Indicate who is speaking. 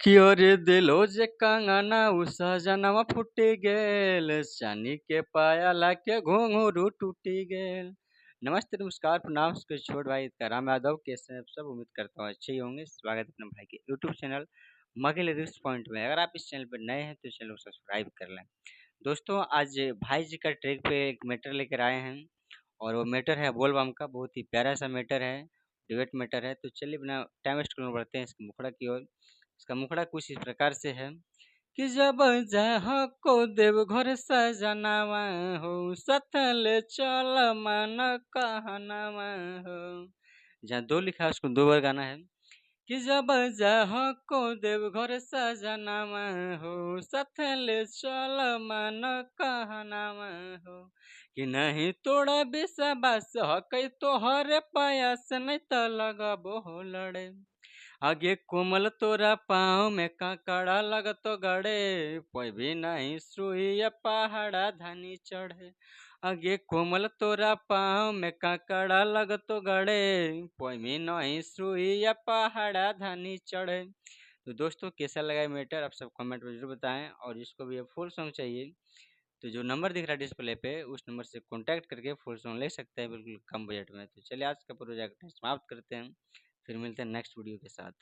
Speaker 1: कियोरे दिलो जे कंगना उ सजनवा फूटी गेल, चानी के पायला के घुंघरू टूटी गेल। नमस्ते, नमस्कार, प्रणाम के छोट भाई राम यादव। कैसे हैं आप सब? उम्मीद करता हूँ अच्छे ही होंगे। स्वागत है अपने भाई के यूट्यूब चैनल मगे लिरिक्स पॉइंट में। अगर आप इस चैनल पर नए हैं तो चैनल को सब्सक्राइब कर लें। दोस्तों, आज भाई जी का ट्रैक पे एक मैटर लेकर आए हैं और वो मैटर है बोलबम का। बहुत ही प्यारा सा मैटर है, डिबेट मैटर है। तो चलिए बिना टाइम वेस्ट करने बढ़ते हैं इसके मुखड़ा की ओर। इसका मुखड़ा कुछ इस प्रकार से है कि जब जहाँ को देव घर सजनावा हो, सतल चल मन कहनावा हो। जहाँ दो लिखा है उसको दो बार गाना है कि जब जहाँ को देव घर सजनावा हो, सतल चल मन कहनावा हो। कि नहीं तोड़ा विश्वास हकै तोहरे पायस, नहीं तो लगबो हो लड़े। आगे कोमल तोरा पाँव में काकड़ा लगतो गड़े, कोई भी नहीं सुई पहाड़ा धानी चढ़े। आगे कोमल तोरा पाँव में काकड़ा लगतो गड़े, कोई भी नहीं सुई पहाड़ा धानी चढ़े। तो दोस्तों, कैसा लगा ये मैटर आप सब कमेंट में जरूर बताएं। और जिसको भी फुल सॉन्ग चाहिए तो जो नंबर दिख रहा है डिस्प्ले पे, उस नंबर से कांटेक्ट करके फुल सॉन्ग ले सकते हैं बिल्कुल कम बजट में। तो चलिए आज का प्रोजेक्ट समाप्त करते हैं, फिर मिलते हैं नेक्स्ट वीडियो के साथ।